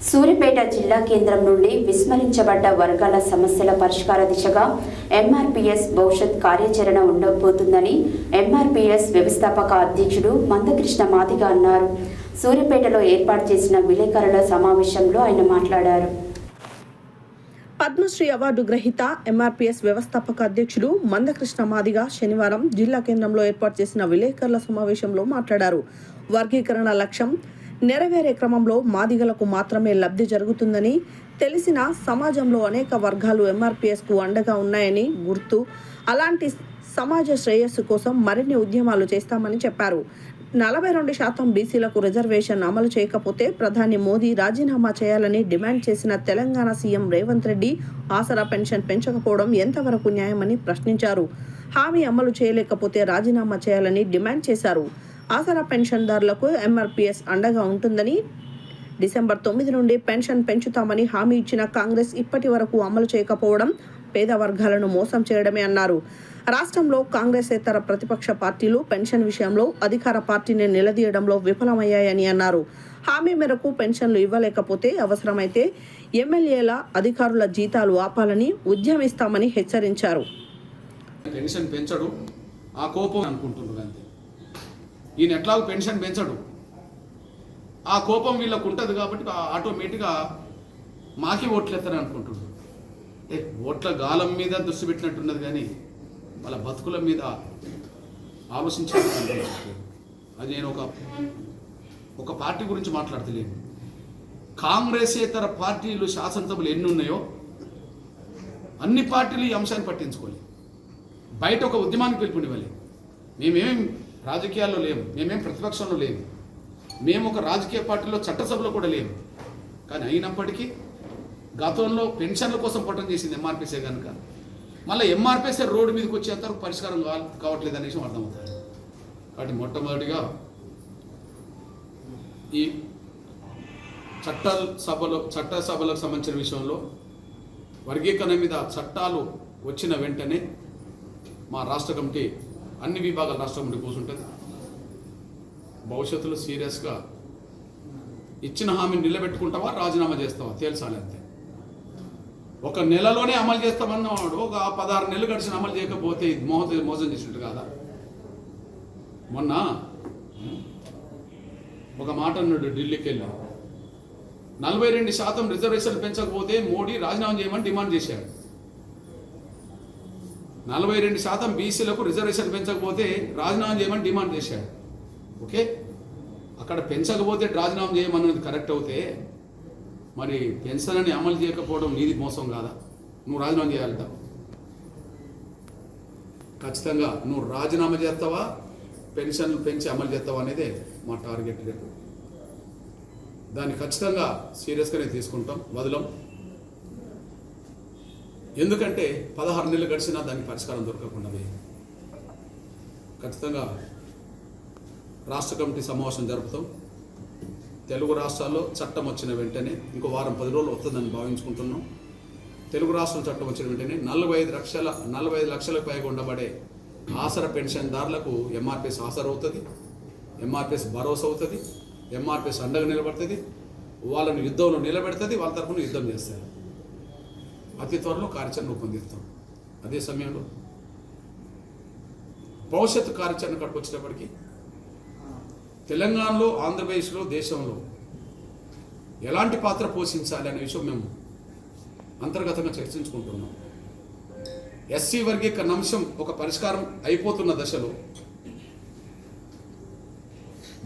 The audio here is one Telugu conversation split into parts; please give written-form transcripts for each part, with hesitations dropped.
సూర్యాపేట జిల్లా కేంద్రం నుండి విస్మరించబడ్డ వర్గాల సమస్యల పరిష్కార దిశగా ఎంఆర్పీఎస్ భవిష్యత్ కార్యాచరణ ఉండబోతుందని ఎంఆర్పీఎస్ వ్యవస్థాపక అధ్యక్షుడు మందకృష్ణ మాదిగ అన్నారు. సూర్యాపేటలో ఏర్పాటు చేసిన విలేకరుల సమావేశంలో ఆయన మాట్లాడారు. పద్మశ్రీ అవార్డు గ్రహీత ఎంఆర్పీఎస్ వ్యవస్థాపక అధ్యక్షుడు మందకృష్ణ మాదిగ శనివారం జిల్లా కేంద్రంలో ఏర్పాటు చేసిన విలేకరుల సమావేశంలో మాట్లాడారు. వర్గీకరణ లక్ష్యం నెరవేరే క్రమంలో మాదిగలకు మాత్రమే లబ్ధి జరుగుతుందని తెలిసిన సమాజంలో అనేక వర్గాలు ఎంఆర్పీఎస్కు అండగా ఉన్నాయని గుర్తు, అలాంటి సమాజ శ్రేయస్సు కోసం మరిన్ని ఉద్యమాలు చేస్తామని చెప్పారు. 42% బీసీలకు రిజర్వేషన్ అమలు చేయకపోతే ప్రధాని మోదీ రాజీనామా చేయాలని డిమాండ్ చేసిన తెలంగాణ సీఎం రేవంత్ రెడ్డి ఆసరా పెన్షన్ పెంచకపోవడం ఎంతవరకు న్యాయమని ప్రశ్నించారు. హామీ అమలు చేయలేకపోతే రాజీనామా చేయాలని డిమాండ్ చేశారు. ఆసరా పెన్షన్దారులకు ఎంఆర్పీఎస్ అండగా ఉంటుందని, డిసెంబర్ 9 నుండి పెన్షన్ పెంచుతామని హామీ ఇచ్చిన కాంగ్రెస్ ఇప్పటి వరకు అమలు చేయకపోవడం పేద వర్గాలను మోసం చేయడమే అన్నారు. రాష్ట్రంలో కాంగ్రెసేతర ప్రతిపక్ష పార్టీలు పెన్షన్ విషయంలో అధికార పార్టీని నిలదీయడంలో విఫలమయ్యాయని అన్నారు. హామీ మేరకు పెన్షన్లు ఇవ్వలేకపోతే అవసరమైతే ఎమ్మెల్యేల అధికారుల జీతాలు ఆపాలని ఉద్యమిస్తామని హెచ్చరించారు. పెన్షన్ పెంచడు, ఆ కోపం అనుకుంటున్నారు అంతే. ఈయన ఎట్లాగో పెన్షన్ పెంచడు, ఆ కోపం వీళ్ళకు ఉంటుంది కాబట్టి ఆటోమేటిక్గా మాకి ఓట్లేస్తారని అనుకుంటున్నారు. ఓట్ల గాలం మీద దృష్టి పెట్టినట్టున్నది కానీ వాళ్ళ బతుకుల మీద ఆలోచించాలి. అది నేను ఒక పార్టీ గురించి మాట్లాడతలేను. కాంగ్రెసేతర పార్టీలు శాసనసభలు ఎన్ని ఉన్నాయో అన్ని పార్టీలు ఈ అంశాన్ని పట్టించుకోవాలి. బయట ఒక ఉద్యమానికి పిలుపునివ్వాలి. మేమేం రాజకీయాల్లో లేము, మేమేం ప్రతిపక్షంలో లేము, మేము ఒక రాజకీయ పార్టీలో చట్టసభలో కూడా లేము. కానీ అయినప్పటికీ గతంలో పెన్షన్ల కోసం పోరాటం చేసింది ఎంఆర్పీసీ కనుక మళ్ళీ ఎంఆర్పీసీ రోడ్డు మీదకి వచ్చేంతవరకు పరిష్కారం కావట్లేదు అనే విషయం అర్థమవుతుంది. కాబట్టి మొట్టమొదటిగా ఈ చట్టసభలకు సంబంధించిన విషయంలో వర్గీకరణ మీద చట్టాలు వచ్చిన వెంటనే మా రాష్ట్ర కమిటీ అన్ని విభాగాల రాష్ట్ర కమిటీ కూర్చుంటుంది. భవిష్యత్తులో సీరియస్గా ఇచ్చిన హామీని నిలబెట్టుకుంటావా, రాజీనామా చేస్తావా తేల్చాలి అంతే. ఒక నెలలోనే అమలు చేస్తామన్నవాడు ఒక 16 నెలలు గడిచిన అమలు చేయకపోతే మోసం చేసినట్టు కాదా? మొన్న ఒక మాట అన్నాడు, ఢిల్లీకి వెళ్ళి 42% రిజర్వేషన్లు పెంచకపోతే మోడీ రాజీనామా చేయమని డిమాండ్ చేశాడు. 42% బీసీలకు రిజర్వేషన్ పెంచకపోతే రాజీనామా చేయమని డిమాండ్ చేశాడు. ఓకే, అక్కడ పెంచకపోతే రాజీనామా చేయమన్నది కరెక్ట్ అవుతే మరి పెన్షన్ అని అమలు చేయకపోవడం నీది మోసం కాదా? నువ్వు రాజీనామా చేయాలట. ఖచ్చితంగా నువ్వు రాజీనామా చేస్తావా, పెన్షన్లు పెంచి అమలు చేస్తావా అనేదే మా టార్గెట్. రేపు దాన్ని ఖచ్చితంగా సీరియస్గానే తీసుకుంటాం, వదలం. ఎందుకంటే 16 నెలలు గడిచినా దానికి పరిష్కారం దొరకకున్నది. ఖచ్చితంగా రాష్ట్ర కమిటీ సమావేశం జరుపుతాం. తెలుగు రాష్ట్రాల్లో చట్టం వచ్చిన వెంటనే ఇంకో వారం 10 రోజులు వస్తుందని భావించుకుంటున్నాం. తెలుగు రాష్ట్రాల చట్టం వచ్చిన వెంటనే 45 లక్షలకు పైగా ఉండబడే ఆసరా పెన్షన్దారులకు ఎంఆర్పీఎస్ ఆసరా అవుతుంది, ఎంఆర్పీఎస్ భరోసా అవుతుంది, ఎంఆర్పీఎస్ అండగా నిలబడుతుంది, వాళ్ళని యుద్ధంలో నిలబెడుతుంది, వాళ్ళ తరఫున యుద్ధం చేస్తారు. అతి త్వరలో కార్యాచరణ రూపొందిస్తాం. అదే సమయంలో భవిష్యత్తు కార్యాచరణ కట్టుకు వచ్చేటప్పటికి తెలంగాణలో, ఆంధ్రప్రదేశ్లో, దేశంలో ఎలాంటి పాత్ర పోషించాలి అనే విషయం మేము అంతర్గతంగా చర్చించుకుంటున్నాం. ఎస్సీ వర్గీకరణ అంశం ఒక పరిష్కారం అయిపోతున్న దశలో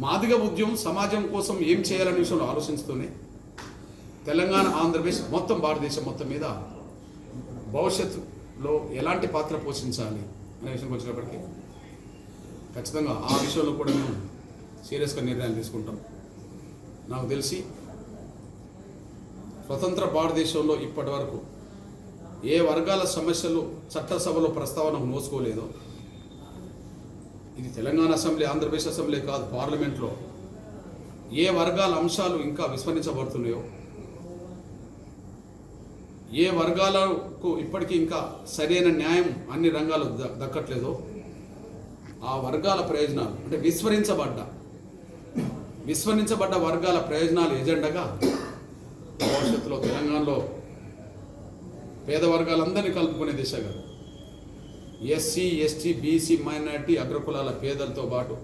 మాదిగ ఉద్యమం సమాజం కోసం ఏం చేయాలనే విషయంలో ఆలోచిస్తూనే తెలంగాణ, ఆంధ్రప్రదేశ్ మొత్తం భారతదేశం మొత్తం మీద భవిష్యత్తులో ఎలాంటి పాత్ర పోషించాలి అనే విషయంకి వచ్చినప్పటికీ ఖచ్చితంగా ఆ విషయంలో కూడా మేము సీరియస్గా నిర్ణయాలు తీసుకుంటాం. నాకు తెలిసి స్వతంత్ర భారతదేశంలో ఇప్పటి వరకు ఏ వర్గాల సమస్యలు చట్టసభలో ప్రస్తావనకు నోచుకోలేదో, ఇది తెలంగాణ అసెంబ్లీ, ఆంధ్రప్రదేశ్ అసెంబ్లీ కాదు, పార్లమెంట్లో ఏ వర్గాల అంశాలు ఇంకా విస్మరించబడుతున్నాయో, ఏ వర్గాలకు ఇప్పటికీ ఇంకా సరైన న్యాయం అన్ని రంగాలు దక్కట్లేదో ఆ వర్గాల ప్రయోజనాలు అంటే విస్మరించబడ్డ వర్గాల ప్రయోజనాలు ఎజెండాగా భవిష్యత్తులో తెలంగాణలో పేద వర్గాలందరినీ కలుపుకునే దిశగా ఎస్సీ ఎస్టీ బీసీ మైనారిటీ అగ్రకులాల పేదలతో పాటు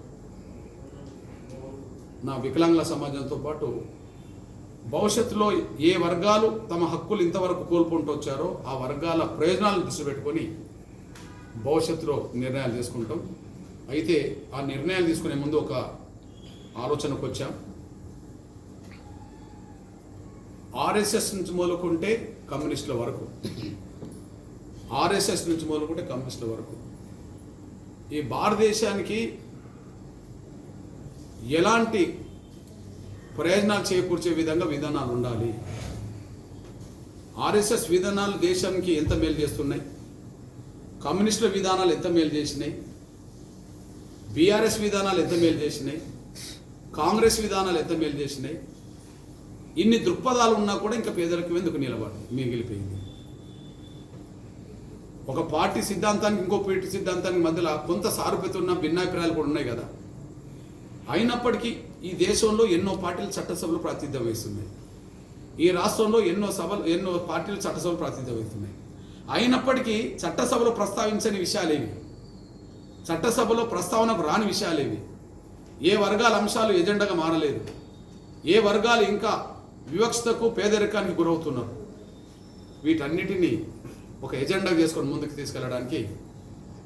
నా వికలాంగుల సమాజంతో పాటు భవిష్యత్తులో ఏ వర్గాలు తమ హక్కులు ఇంతవరకు కోల్పోంటూ వచ్చారో ఆ వర్గాల ప్రయోజనాలను దృష్టి పెట్టుకొని భవిష్యత్తులో నిర్ణయాలు తీసుకుంటాం. అయితే ఆ నిర్ణయాలు తీసుకునే ముందు ఒక ఆలోచనకు వచ్చాం. ఆర్ఎస్ఎస్ నుంచి మొదలుకుంటే కమ్యూనిస్టుల వరకు, ఆర్ఎస్ఎస్ నుంచి మొదలుకుంటే కమ్యూనిస్టుల వరకు ఈ భారతదేశానికి ఎలాంటి ప్రయోజనాలు చేకూర్చే విధంగా విధానాలు ఉండాలి. ఆర్ఎస్ఎస్ విధానాలు దేశానికి ఎంత మేలు చేస్తున్నాయి, కమ్యూనిస్టుల విధానాలు ఎంత మేలు చేసినాయి, బీఆర్ఎస్ విధానాలు ఎంత మేలు చేసినాయి, కాంగ్రెస్ విధానాలు ఎంత మేలు చేసినాయి. ఇన్ని దృక్పథాలు ఉన్నా కూడా ఇంకా పేదరికం ఎందుకు మిగిలిపోయింది. ఒక పార్టీ సిద్ధాంతానికి ఇంకో పార్టీ సిద్ధాంతానికి మధ్యలో కొంత సారూప్యత ఉన్న భిన్నాభిప్రాయాలు కూడా ఉన్నాయి కదా. అయినప్పటికీ ఈ దేశంలో ఎన్నో పార్టీలు చట్టసభలు ప్రాతినిధ్యం వహిస్తున్నాయి. ఈ రాష్ట్రంలో ఎన్నో పార్టీలు చట్టసభలు ప్రాతినిధ్యం వహిస్తున్నాయి. అయినప్పటికీ చట్టసభలో ప్రస్తావించని విషయాలేవి, చట్టసభలో ప్రస్తావనకు రాని విషయాలేవి. ఏ వర్గాల అంశాలు ఎజెండాగా మారలేదు. ఏ వర్గాలు ఇంకా వివక్షతకు పేదరికానికి గురవుతున్నారు. వీటన్నిటినీ ఒక ఎజెండా చేసుకొని ముందుకు తీసుకెళ్ళడానికి